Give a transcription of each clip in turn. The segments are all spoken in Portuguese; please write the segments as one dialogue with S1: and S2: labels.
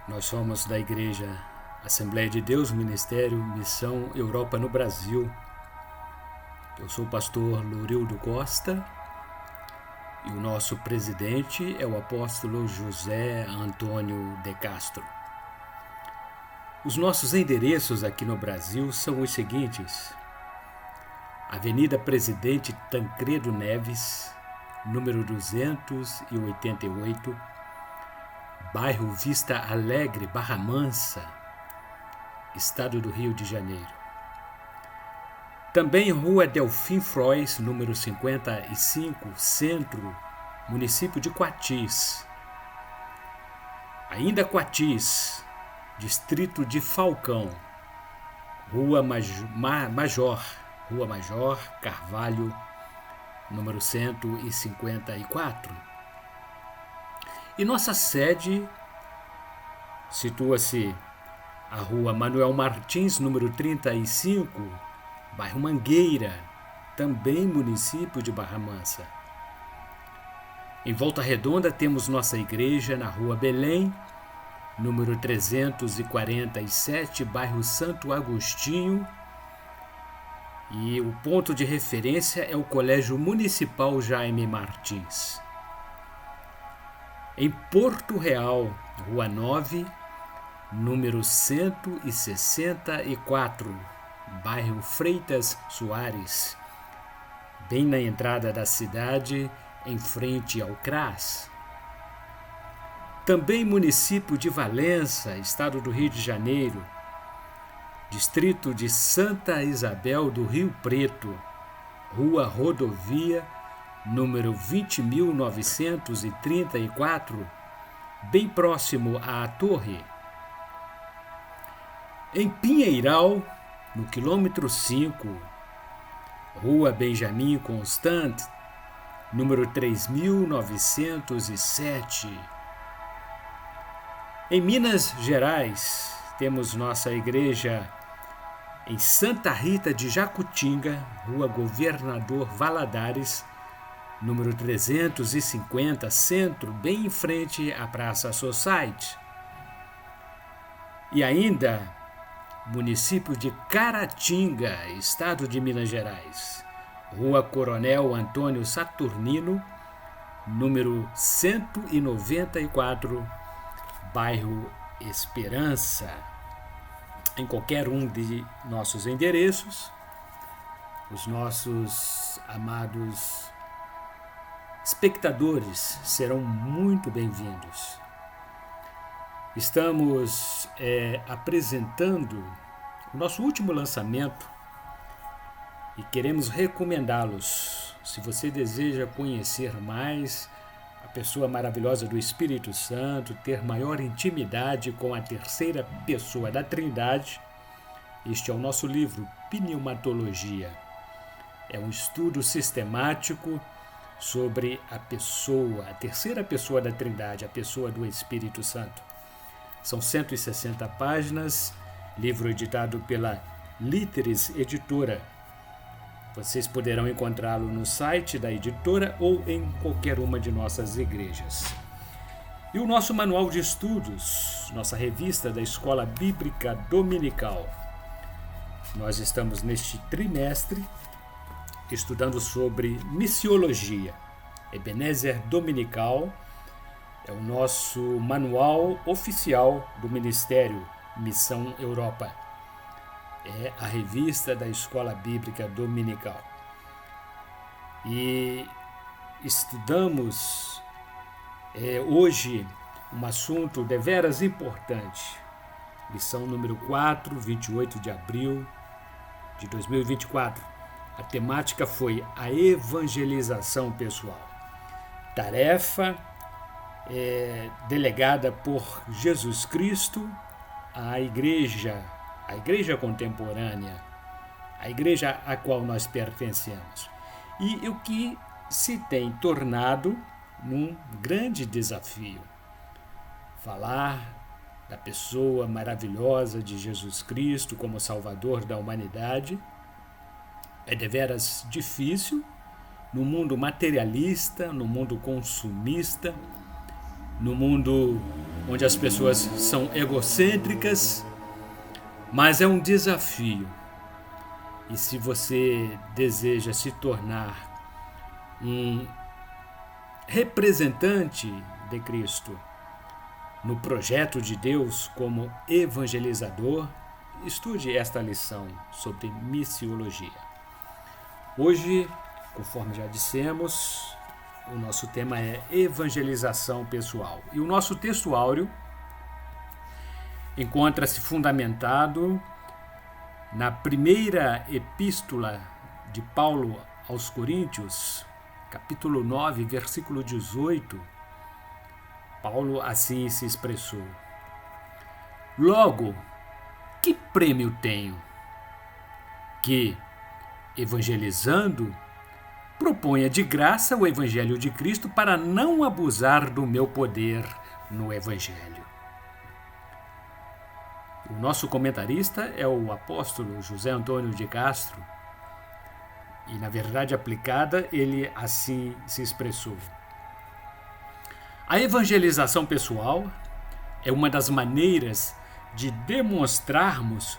S1: Nós somos da Igreja Assembleia de Deus, Ministério Missão Europa no Brasil. Eu sou o pastor Lourildo Costa e o nosso presidente é o apóstolo José Antônio de Castro. Os nossos endereços aqui no Brasil são os seguintes: Avenida Presidente Tancredo Neves, número 288, bairro Vista Alegre, Barra Mansa, Estado do Rio de Janeiro. Também Rua Delfim Frois, número 55, Centro, município de Quatis. Ainda Quatis, distrito de Falcão, Rua Major Carvalho, número 154. E nossa sede situa-se a Rua Manuel Martins, número 35, bairro Mangueira, também município de Barra Mansa. Em Volta Redonda temos nossa igreja na Rua Belém, número 347, bairro Santo Agostinho. E o ponto de referência é o Colégio Municipal Jaime Martins. Em Porto Real, Rua 9, número 164, bairro Freitas Soares, bem na entrada da cidade, em frente ao CRAS. Também município de Valença, estado do Rio de Janeiro, distrito de Santa Isabel do Rio Preto, Rua Rodovia, número 20.934, bem próximo à Torre. Em Pinheiral, no quilômetro 5, Rua Benjamin Constant, número 3.907. Em Minas Gerais, temos nossa igreja em Santa Rita de Jacutinga, Rua Governador Valadares, número 350, Centro, bem em frente à Praça Society. E ainda, município de Caratinga, estado de Minas Gerais, Rua Coronel Antônio Saturnino, número 194, bairro Esperança. Em qualquer um de nossos endereços, os nossos amados espectadores serão muito bem-vindos. Estamos apresentando o nosso último lançamento e queremos recomendá-los. Se você deseja conhecer mais a pessoa maravilhosa do Espírito Santo, ter maior intimidade com a terceira pessoa da Trindade, este é o nosso livro Pneumatologia. É um estudo sistemático sobre a pessoa, a terceira pessoa da Trindade, a pessoa do Espírito Santo. São 160 páginas, livro editado pela Líteres Editora. Vocês poderão encontrá-lo no site da editora ou em qualquer uma de nossas igrejas. E o nosso manual de estudos, nossa revista da Escola Bíblica Dominical. Nós estamos neste trimestre estudando sobre missiologia. Ebenezer Dominical é o nosso manual oficial do Ministério Missão Europa. É a revista da Escola Bíblica Dominical. E estudamos hoje um assunto deveras importante. Lição número 4, 28 de abril de 2024. A temática foi a evangelização pessoal. Tarefa delegada por Jesus Cristo à igreja contemporânea, a igreja a qual nós pertencemos. E o que se tem tornado um grande desafio. Falar da pessoa maravilhosa de Jesus Cristo como Salvador da humanidade é deveras difícil no mundo materialista, no mundo consumista, no mundo onde as pessoas são egocêntricas, mas é um desafio. E se você deseja se tornar um representante de Cristo no projeto de Deus como evangelizador, estude esta lição sobre missiologia. Hoje, conforme já dissemos, o nosso tema é evangelização pessoal. E o nosso texto áureo encontra-se fundamentado na primeira epístola de Paulo aos Coríntios, capítulo 9, versículo 18. Paulo assim se expressou: Logo, que prêmio tenho? Que, evangelizando, proponha de graça o evangelho de Cristo para não abusar do meu poder no evangelho. O nosso comentarista é o apóstolo José Antônio de Castro, e na verdade aplicada ele assim se expressou: a evangelização pessoal é uma das maneiras de demonstrarmos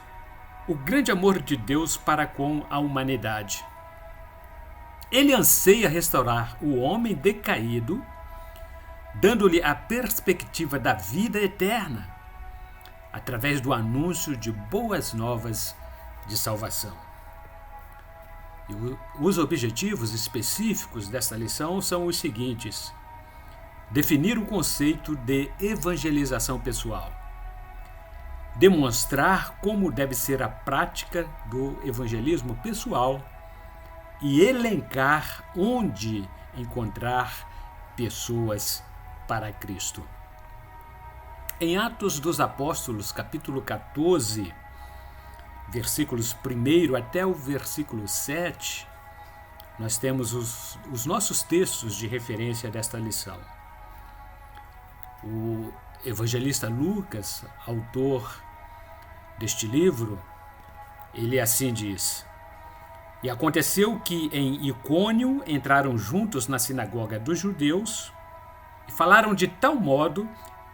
S1: o grande amor de Deus para com a humanidade. Ele anseia restaurar o homem decaído, dando-lhe a perspectiva da vida eterna, através do anúncio de boas novas de salvação. E os objetivos específicos desta lição são os seguintes: definir o conceito de evangelização pessoal, demonstrar como deve ser a prática do evangelismo pessoal e elencar onde encontrar pessoas para Cristo. Em Atos dos Apóstolos, capítulo 14, versículos 1 até o versículo 7, nós temos os nossos textos de referência desta lição. O evangelista Lucas, autor deste livro, ele assim diz: E aconteceu que em Icônio entraram juntos na sinagoga dos judeus e falaram de tal modo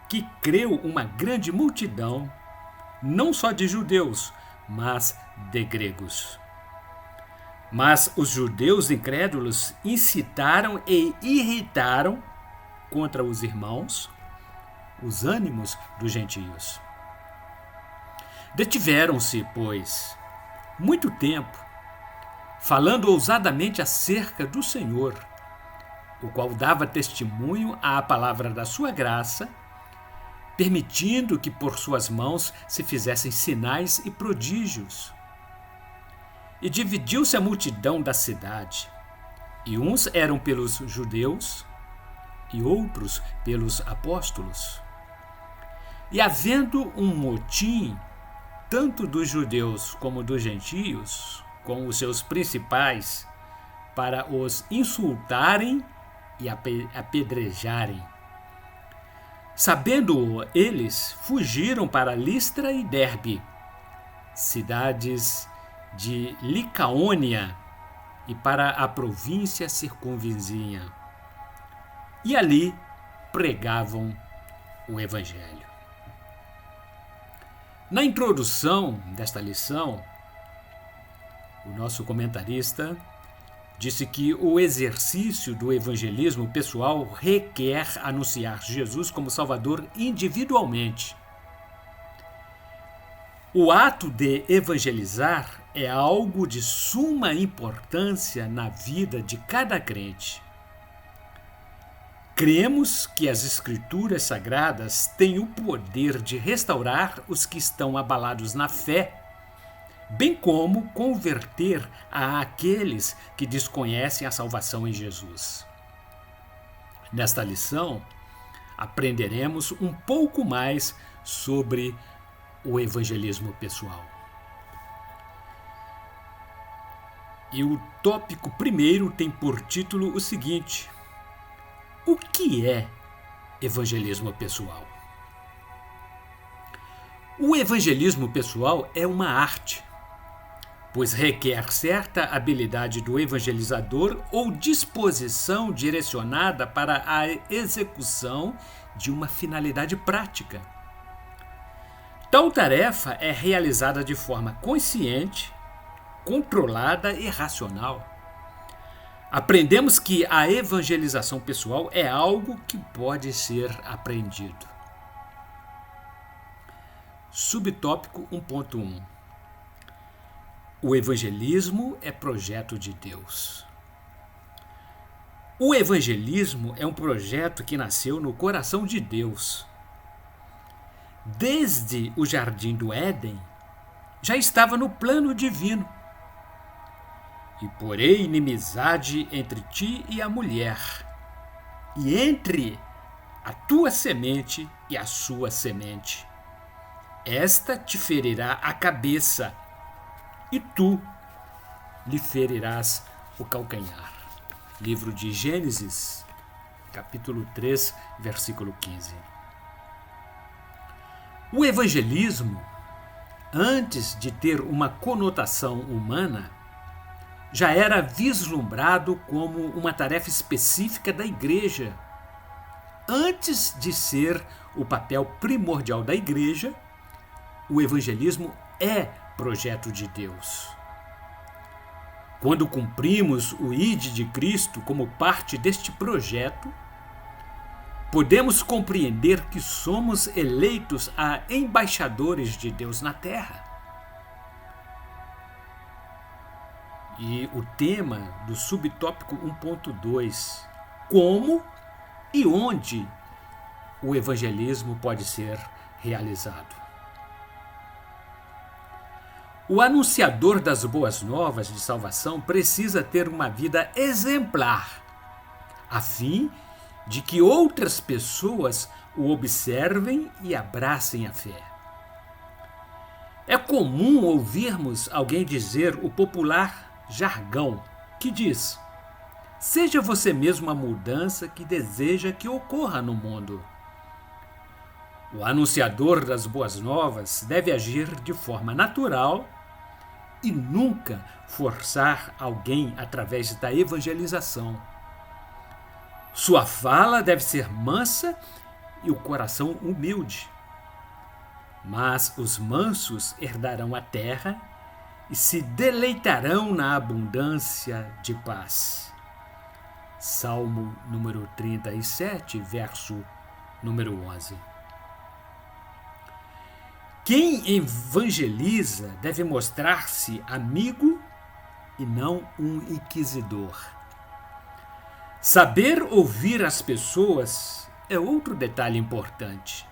S1: que creu uma grande multidão, não só de judeus, mas de gregos. Mas os judeus incrédulos incitaram e irritaram contra os irmãos os ânimos dos gentios. Detiveram-se, pois, muito tempo, falando ousadamente acerca do Senhor, o qual dava testemunho à palavra da sua graça, permitindo que por suas mãos se fizessem sinais e prodígios. E dividiu-se a multidão da cidade, e uns eram pelos judeus, e outros pelos apóstolos. E havendo um motim, tanto dos judeus como dos gentios, com os seus principais, para os insultarem e apedrejarem. Sabendo eles, fugiram para Listra e Derbe, cidades de Licaônia, e para a província circunvizinha. E ali pregavam o Evangelho. Na introdução desta lição, o nosso comentarista disse que o exercício do evangelismo pessoal requer anunciar Jesus como Salvador individualmente. O ato de evangelizar é algo de suma importância na vida de cada crente. Cremos que as Escrituras Sagradas têm o poder de restaurar os que estão abalados na fé, bem como converter àqueles que desconhecem a salvação em Jesus. Nesta lição, aprenderemos um pouco mais sobre o evangelismo pessoal. E o tópico primeiro tem por título o seguinte: o que é evangelismo pessoal? O evangelismo pessoal é uma arte. pois requer certa habilidade do evangelizador ou disposição direcionada para a execução de uma finalidade prática. Tal tarefa é realizada de forma consciente, controlada e racional. Aprendemos que a evangelização pessoal é algo que pode ser aprendido. Subtópico 1.1. O evangelismo é projeto de Deus. O evangelismo é um projeto que nasceu no coração de Deus. Desde o jardim do Éden, já estava no plano divino. E porei inimizade entre ti e a mulher, e entre a tua semente e a sua semente. Esta te ferirá a cabeça, e tu lhe ferirás o calcanhar. Livro de Gênesis, capítulo 3, versículo 15. O evangelismo, antes de ter uma conotação humana, já era vislumbrado como uma tarefa específica da igreja. Antes de ser o papel primordial da igreja, o evangelismo é projeto de Deus. Quando cumprimos o ID de Cristo como parte deste projeto, podemos compreender que somos eleitos a embaixadores de Deus na terra. E o tema do subtópico 1.2, como e onde o evangelismo pode ser realizado. O anunciador das boas novas de salvação precisa ter uma vida exemplar, a fim de que outras pessoas o observem e abracem a fé. É comum ouvirmos alguém dizer o popular jargão que diz: seja você mesmo a mudança que deseja que ocorra no mundo. O anunciador das boas novas deve agir de forma natural e nunca forçar alguém através da evangelização. Sua fala deve ser mansa e o coração humilde. Mas os mansos herdarão a terra e se deleitarão na abundância de paz. Salmo número 37, verso número 11. Quem evangeliza deve mostrar-se amigo e não um inquisidor. Saber ouvir as pessoas é outro detalhe importante.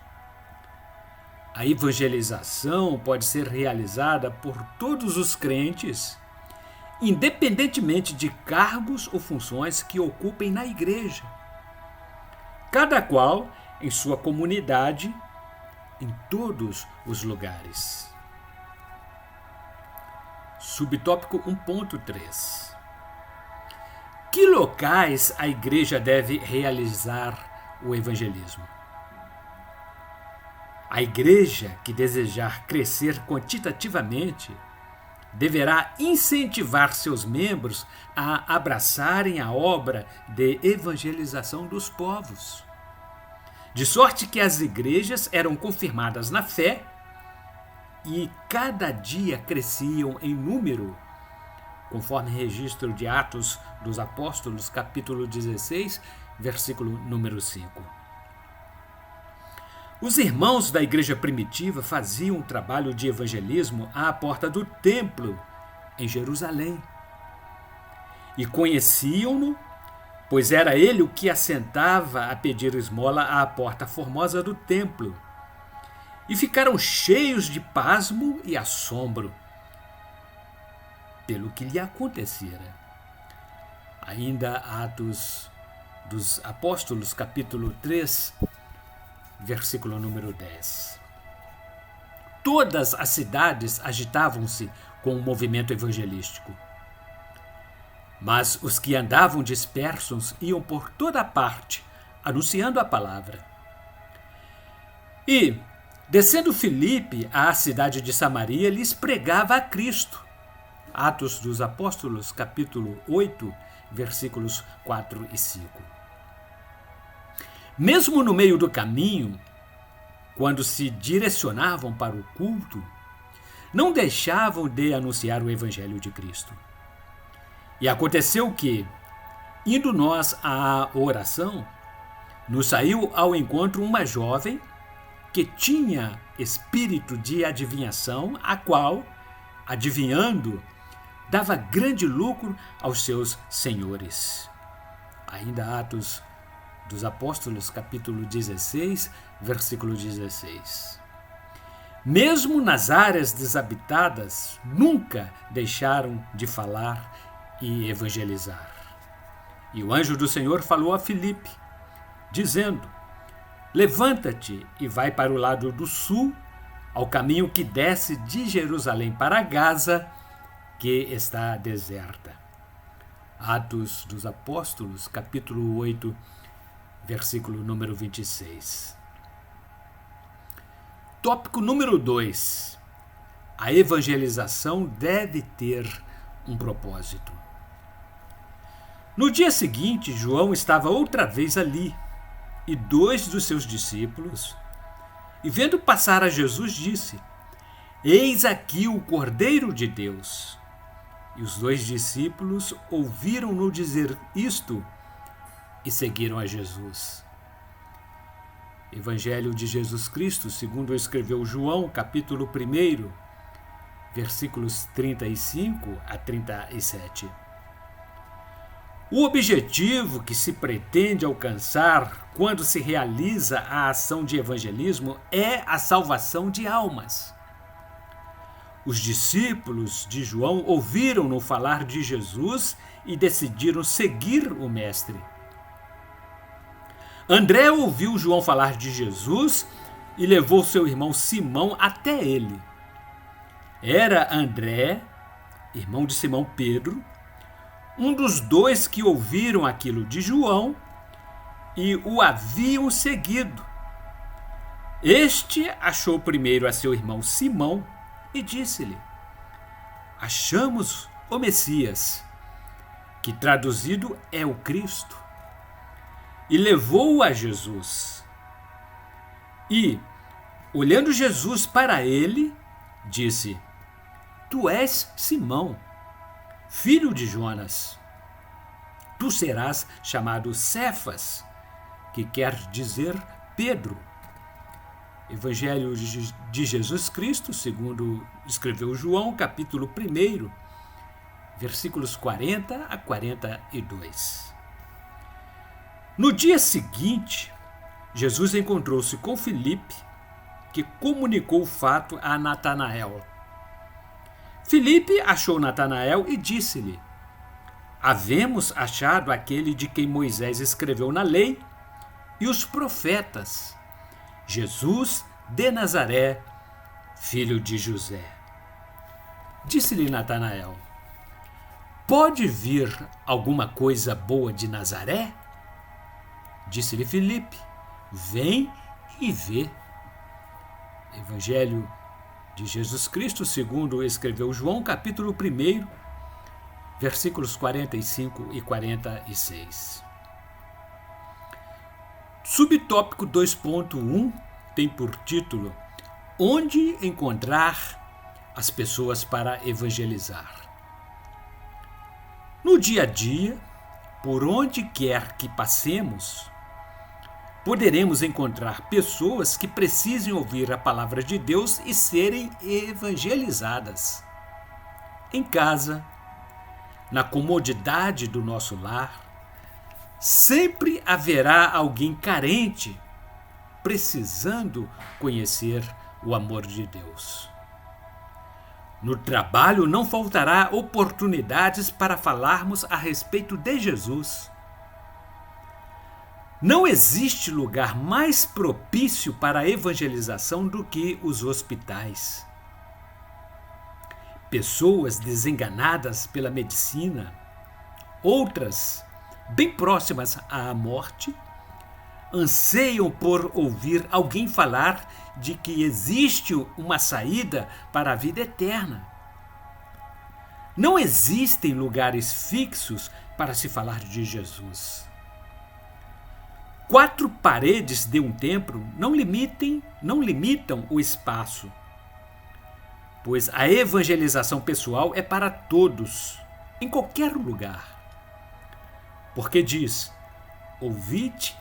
S1: A evangelização pode ser realizada por todos os crentes, independentemente de cargos ou funções que ocupem na igreja. Cada qual em sua comunidade, em todos os lugares. Subtópico 1.3. Que locais a igreja deve realizar o evangelismo? A igreja que desejar crescer quantitativamente deverá incentivar seus membros a abraçarem a obra de evangelização dos povos. De sorte que as igrejas eram confirmadas na fé e cada dia cresciam em número, conforme registro de Atos dos Apóstolos, capítulo 16, versículo número 5. Os irmãos da igreja primitiva faziam um trabalho de evangelismo à porta do templo, em Jerusalém. E conheciam-no, pois era ele o que assentava a pedir esmola à porta formosa do templo. E ficaram cheios de pasmo e assombro pelo que lhe acontecera. Ainda Atos dos Apóstolos, capítulo 3, versículo número 10. Todas as cidades agitavam-se com o movimento evangelístico. Mas os que andavam dispersos iam por toda parte, anunciando a palavra. E, descendo Filipe à cidade de Samaria, lhes pregava a Cristo. Atos dos Apóstolos, capítulo 8, versículos 4 e 5. Mesmo no meio do caminho, quando se direcionavam para o culto, não deixavam de anunciar o Evangelho de Cristo. E aconteceu que, indo nós à oração, nos saiu ao encontro uma jovem que tinha espírito de adivinhação, a qual, adivinhando, dava grande lucro aos seus senhores. Ainda Atos dos Apóstolos, capítulo 16, versículo 16. Mesmo nas áreas desabitadas, nunca deixaram de falar e evangelizar. E o anjo do Senhor falou a Filipe, dizendo: levanta-te e vai para o lado do sul, ao caminho que desce de Jerusalém para Gaza, que está deserta. Atos dos Apóstolos, capítulo 8, versículo número 26. Tópico número 2. A evangelização deve ter um propósito. No dia seguinte, João estava outra vez ali, e 2 dos seus discípulos, e vendo passar a Jesus, disse: eis aqui o Cordeiro de Deus. E os 2 discípulos ouviram-no dizer isto e seguiram a Jesus. Evangelho de Jesus Cristo, segundo escreveu João, capítulo 1, versículos 35 a 37. O objetivo que se pretende alcançar quando se realiza a ação de evangelismo é a salvação de almas. Os discípulos de João ouviram-no falar de Jesus e decidiram seguir o Mestre. André ouviu João falar de Jesus e levou seu irmão Simão até ele. Era André, irmão de Simão Pedro, um dos 2 que ouviram aquilo de João e o haviam seguido. Este achou primeiro a seu irmão Simão e disse-lhe: achamos o Messias, que traduzido é o Cristo. E levou-o a Jesus. E, olhando Jesus para ele, disse: tu és Simão, filho de Jonas. Tu serás chamado Cefas, que quer dizer Pedro. Evangelho de Jesus Cristo, segundo escreveu João, capítulo 1, versículos 40 a 42. No dia seguinte, Jesus encontrou-se com Filipe, que comunicou o fato a Natanael. Filipe achou Natanael e disse-lhe: havemos achado aquele de quem Moisés escreveu na lei e os profetas, Jesus de Nazaré, filho de José. Disse-lhe Natanael: pode vir alguma coisa boa de Nazaré? Disse-lhe Filipe: vem e vê. Evangelho de Jesus Cristo, segundo escreveu João, capítulo 1, versículos 45 e 46. Subtópico 2.1 tem por título: onde encontrar as pessoas para evangelizar? No dia a dia, por onde quer que passemos, poderemos encontrar pessoas que precisem ouvir a palavra de Deus e serem evangelizadas. Em casa, na comodidade do nosso lar, sempre haverá alguém carente, precisando conhecer o amor de Deus. No trabalho não faltará oportunidades para falarmos a respeito de Jesus. Não existe lugar mais propício para a evangelização do que os hospitais. Pessoas desenganadas pela medicina, outras bem próximas à morte, anseiam por ouvir alguém falar de que existe uma saída para a vida eterna. Não existem lugares fixos para se falar de Jesus. 4 paredes de um templo não limitam o espaço, pois a evangelização pessoal é para todos, em qualquer lugar. Porque diz: ouvide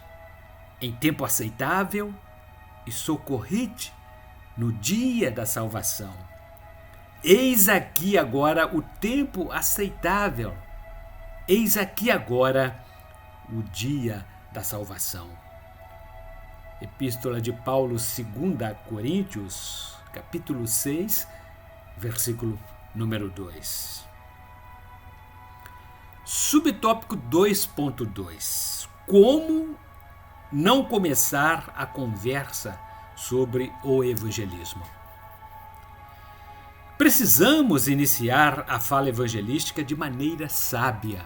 S1: em tempo aceitável e socorride no dia da salvação. Eis aqui agora o tempo aceitável. Eis aqui agora o dia da salvação. Epístola de Paulo, 2 Coríntios, capítulo 6, versículo número 2. Subtópico 2.2. Como não começar a conversa sobre o evangelismo? Precisamos iniciar a fala evangelística de maneira sábia.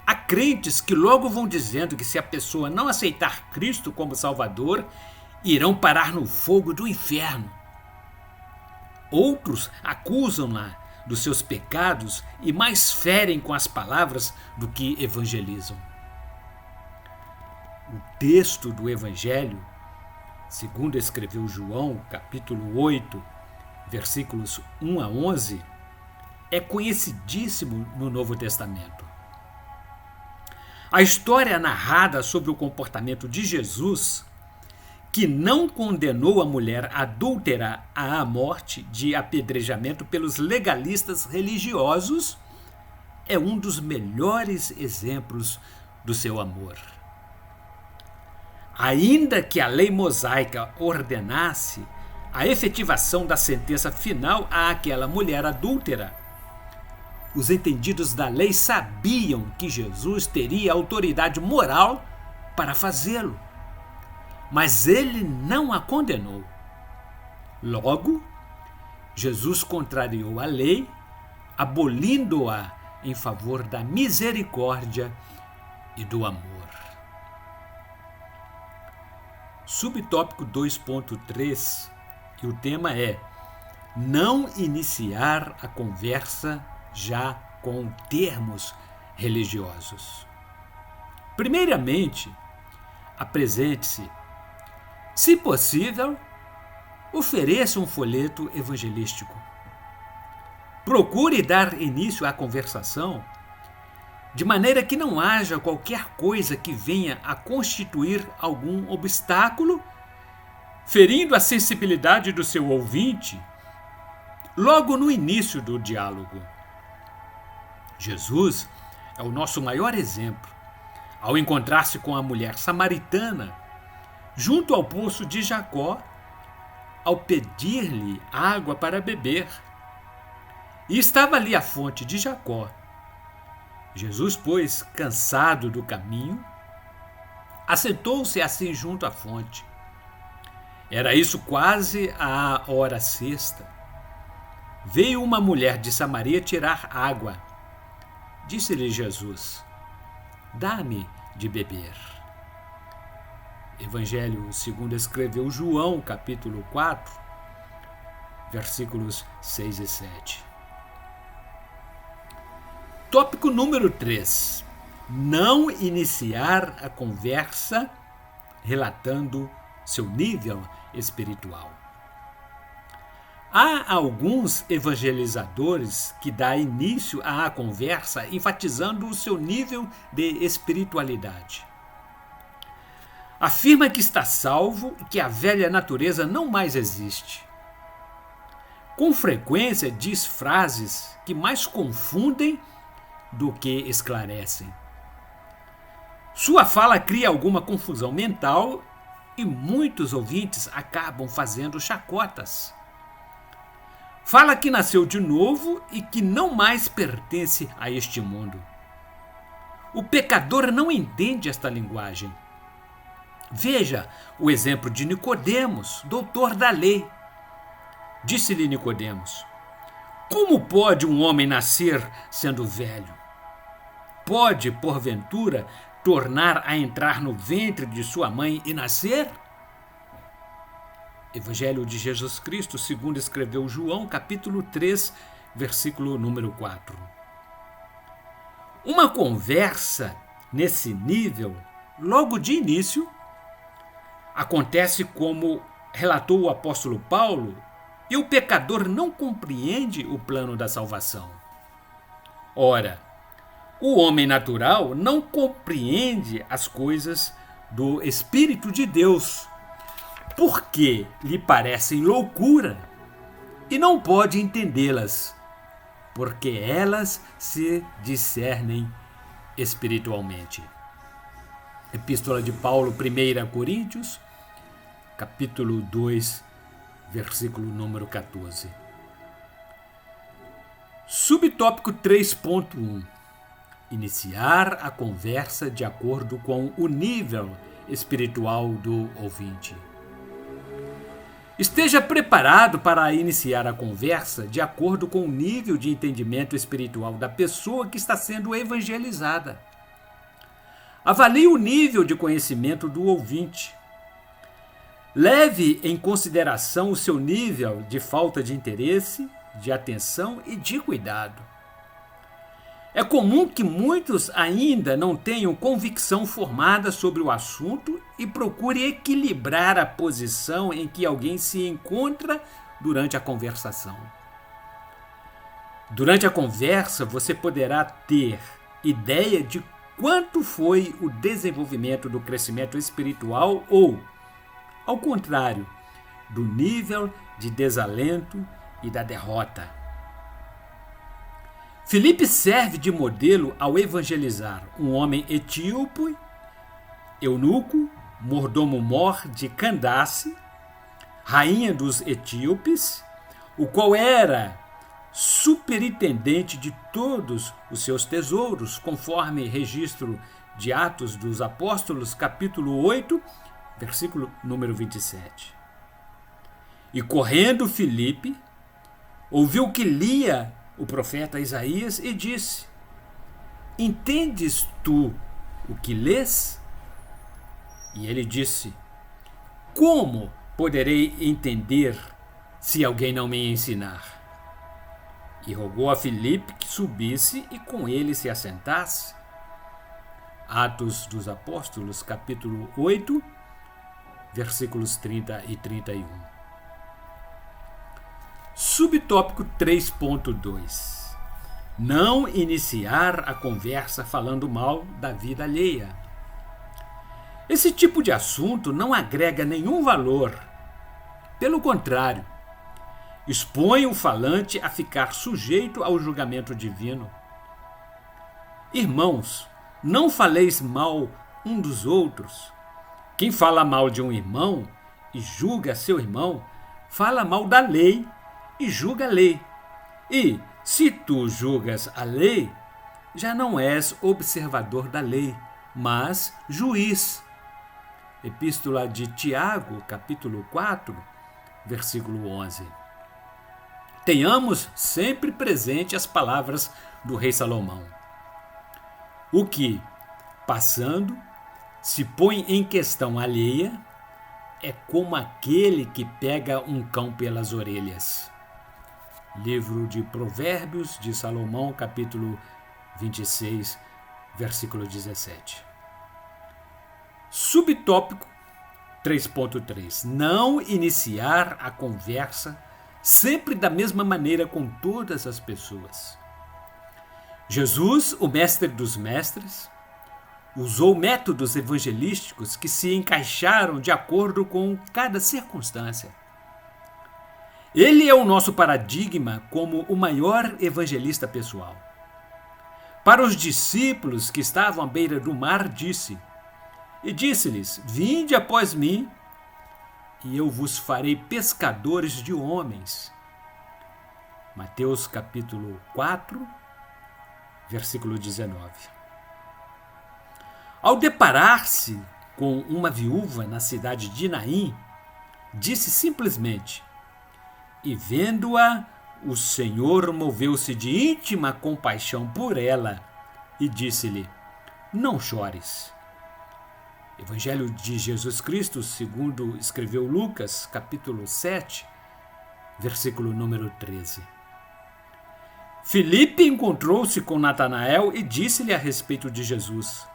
S1: Há crentes que logo vão dizendo que se a pessoa não aceitar Cristo como Salvador, irão parar no fogo do inferno. Outros acusam-na dos seus pecados e mais ferem com as palavras do que evangelizam. O texto do Evangelho, segundo escreveu João, capítulo 8, versículos 1 a 11, é conhecidíssimo no Novo Testamento. A história narrada sobre o comportamento de Jesus, que não condenou a mulher adúltera à morte de apedrejamento pelos legalistas religiosos, é um dos melhores exemplos do seu amor. Ainda que a lei mosaica ordenasse a efetivação da sentença final àquela mulher adúltera, os entendidos da lei sabiam que Jesus teria autoridade moral para fazê-lo, mas ele não a condenou. Logo, Jesus contrariou a lei, abolindo-a em favor da misericórdia e do amor. Subtópico 2.3, e o tema é: não iniciar a conversa já com termos religiosos. Primeiramente, apresente-se. Se possível, ofereça um folheto evangelístico. Procure dar início à conversação de maneira que não haja qualquer coisa que venha a constituir algum obstáculo, ferindo a sensibilidade do seu ouvinte logo no início do diálogo. Jesus é o nosso maior exemplo ao encontrar-se com a mulher samaritana junto ao poço de Jacó, ao pedir-lhe água para beber. E estava ali a fonte de Jacó. Jesus, pois, cansado do caminho, assentou-se assim junto à fonte. Era isso quase a hora sexta. Veio uma mulher de Samaria tirar água. Disse-lhe Jesus: dá-me de beber. Evangelho segundo escreveu João, capítulo 4, versículos 6 e 7. Tópico número 3. Não iniciar a conversa relatando seu nível espiritual. Há alguns evangelizadores que dão início à conversa enfatizando o seu nível de espiritualidade. Afirma que está salvo e que a velha natureza não mais existe. Com frequência diz frases que mais confundem do que esclarecem. Sua fala cria alguma confusão mental e muitos ouvintes acabam fazendo chacotas. Fala que nasceu de novo e que não mais pertence a este mundo. O pecador não entende esta linguagem. Veja o exemplo de Nicodemos, doutor da lei. Disse-lhe Nicodemos: como pode um homem nascer sendo velho? Pode, porventura, tornar a entrar no ventre de sua mãe e nascer? Evangelho de Jesus Cristo, segundo escreveu João, capítulo 3, versículo número 4. Uma conversa nesse nível, logo de início, acontece como relatou o apóstolo Paulo, e o pecador não compreende o plano da salvação. Ora, o homem natural não compreende as coisas do Espírito de Deus, porque lhe parecem loucura e não pode entendê-las, porque elas se discernem espiritualmente. Epístola de Paulo, 1 Coríntios, capítulo 2, versículo número 14. Subtópico 3.1. Iniciar a conversa de acordo com o nível espiritual do ouvinte. Esteja preparado para iniciar a conversa de acordo com o nível de entendimento espiritual da pessoa que está sendo evangelizada. Avalie o nível de conhecimento do ouvinte. Leve em consideração o seu nível de falta de interesse, de atenção e de cuidado. É comum que muitos ainda não tenham convicção formada sobre o assunto e procurem equilibrar a posição em que alguém se encontra durante a conversação. Durante a conversa, você poderá ter ideia de quanto foi o desenvolvimento do crescimento espiritual ou, ao contrário, do nível de desalento e da derrota. Filipe serve de modelo ao evangelizar um homem etíope, eunuco, mordomo-mor de Candace, rainha dos etíopes, o qual era superintendente de todos os seus tesouros, conforme registro de Atos dos Apóstolos, capítulo 8, versículo número 27. E correndo Filipe, ouviu que lia o profeta Isaías e disse: Entendes tu o que lês? E ele disse: Como poderei entender se alguém não me ensinar? E rogou a Filipe que subisse e com ele se assentasse. Atos dos Apóstolos, capítulo 8, versículos 30 e 31. Subtópico 3.2. Não iniciar a conversa falando mal da vida alheia. Esse tipo de assunto não agrega nenhum valor. Pelo contrário, expõe o falante a ficar sujeito ao julgamento divino. Irmãos, não faleis mal um dos outros. Quem fala mal de um irmão e julga seu irmão, fala mal da lei e julga a lei. E, se tu julgas a lei, já não és observador da lei, mas juiz. Epístola de Tiago, capítulo 4, versículo 11. Tenhamos sempre presente as palavras do rei Salomão. O que, passando, se põe em questão alheia, é como aquele que pega um cão pelas orelhas. Livro de Provérbios de Salomão, capítulo 26, versículo 17. Subtópico 3.3. Não iniciar a conversa sempre da mesma maneira com todas as pessoas. Jesus, o mestre dos mestres, usou métodos evangelísticos que se encaixaram de acordo com cada circunstância. Ele é o nosso paradigma como o maior evangelista pessoal. Para os discípulos que estavam à beira do mar, disse-lhes: Vinde após mim, e eu vos farei pescadores de homens. Mateus capítulo 4, versículo 19. Ao deparar-se com uma viúva na cidade de Naim, disse simplesmente: E vendo-a, o Senhor moveu-se de íntima compaixão por ela e disse-lhe: Não chores. Evangelho de Jesus Cristo, segundo escreveu Lucas, capítulo 7, versículo número 13. Filipe encontrou-se com Natanael e disse-lhe a respeito de Jesus.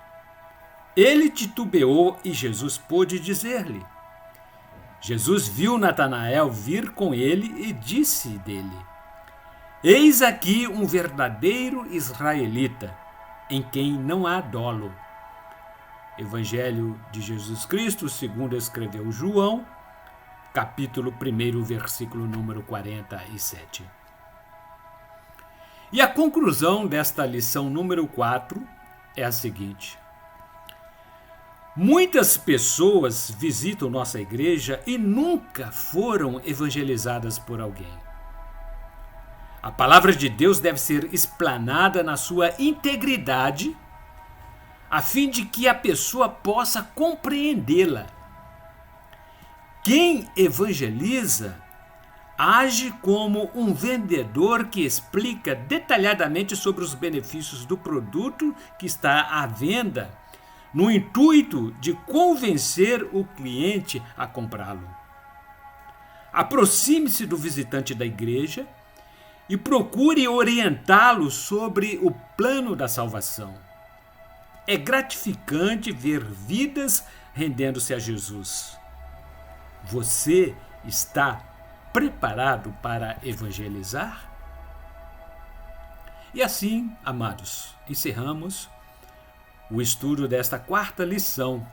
S1: Ele titubeou e Jesus pôde dizer-lhe. Jesus viu Natanael vir com ele e disse dele: Eis aqui um verdadeiro israelita, em quem não há dolo. Evangelho de Jesus Cristo, segundo escreveu João, capítulo 1, versículo número 47. E a conclusão desta lição número 4 é a seguinte: muitas pessoas visitam nossa igreja e nunca foram evangelizadas por alguém. A palavra de Deus deve ser explanada na sua integridade, a fim de que a pessoa possa compreendê-la. Quem evangeliza age como um vendedor que explica detalhadamente sobre os benefícios do produto que está à venda, no intuito de convencer o cliente a comprá-lo. Aproxime-se do visitante da igreja e procure orientá-lo sobre o plano da salvação. É gratificante ver vidas rendendo-se a Jesus. Você está preparado para evangelizar? E assim, amados, encerramos o estudo desta 4ª lição.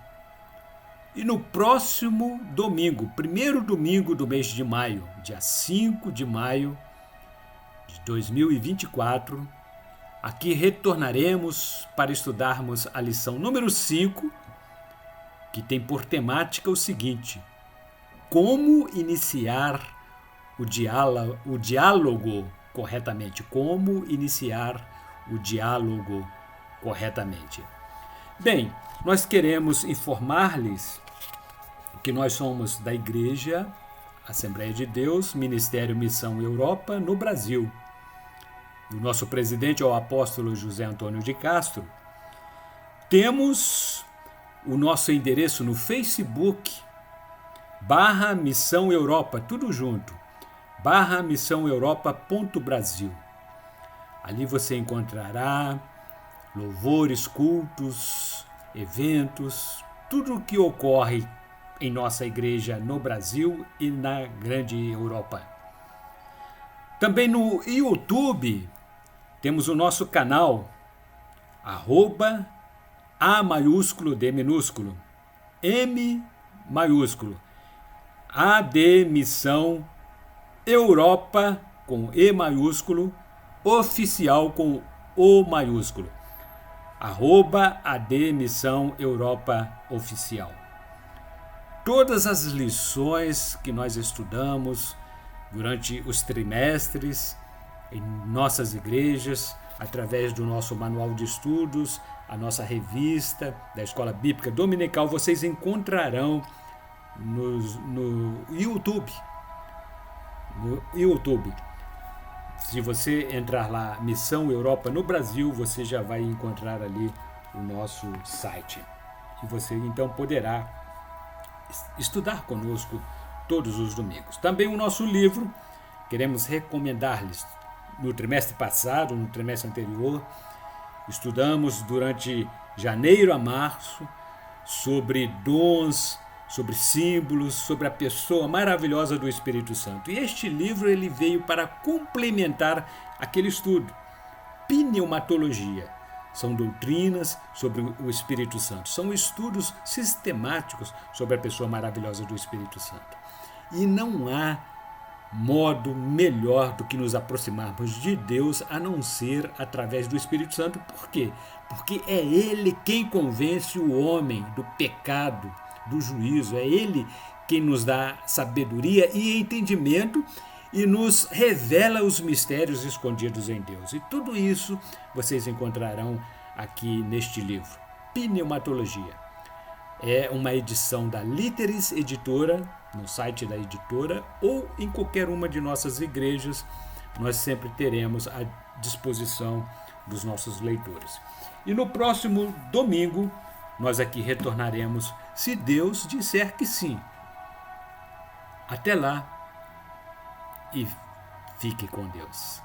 S1: E no próximo domingo, primeiro domingo do mês de maio, dia 5 de maio de 2024, aqui retornaremos para estudarmos a lição número 5, que tem por temática o seguinte: como iniciar o diálogo corretamente. Como iniciar o diálogo corretamente. Bem, nós queremos informar-lhes que nós somos da Igreja Assembleia de Deus, Ministério Missão Europa, no Brasil. O nosso presidente é o apóstolo José Antônio de Castro. Temos o nosso endereço no Facebook, /Missão Europa, tudo junto, /missãoeuropa.brasil. Ali você encontrará louvores, cultos, eventos, tudo o que ocorre em nossa igreja no Brasil e na grande Europa. Também no YouTube temos o nosso canal, @A maiúsculo, D minúsculo, M maiúsculo, AD Missão Europa com E maiúsculo, oficial com O maiúsculo, @AD Missão Europa Oficial. Todas as lições que nós estudamos durante os trimestres em nossas igrejas, através do nosso manual de estudos, a nossa revista da Escola Bíblica Dominical, vocês encontrarão no YouTube. No YouTube. Se você entrar lá, Missão Europa no Brasil, você já vai encontrar ali o nosso site. E você então poderá estudar conosco todos os domingos. Também o nosso livro, queremos recomendar-lhes. No trimestre passado, no trimestre anterior, estudamos durante janeiro a março sobre dons, sobre símbolos, sobre a pessoa maravilhosa do Espírito Santo. E este livro ele veio para complementar aquele estudo. Pneumatologia. São doutrinas sobre o Espírito Santo. São estudos sistemáticos sobre a pessoa maravilhosa do Espírito Santo. E não há modo melhor do que nos aproximarmos de Deus a não ser através do Espírito Santo. Por quê? Porque é Ele quem convence o homem do pecado, do juízo. É Ele quem nos dá sabedoria e entendimento e nos revela os mistérios escondidos em Deus. E tudo isso vocês encontrarão aqui neste livro. Pneumatologia. É uma edição da Literis Editora, no site da editora, ou em qualquer uma de nossas igrejas. Nós sempre teremos à disposição dos nossos leitores. E no próximo domingo, nós aqui retornaremos, se Deus disser que sim. Até lá e fique com Deus.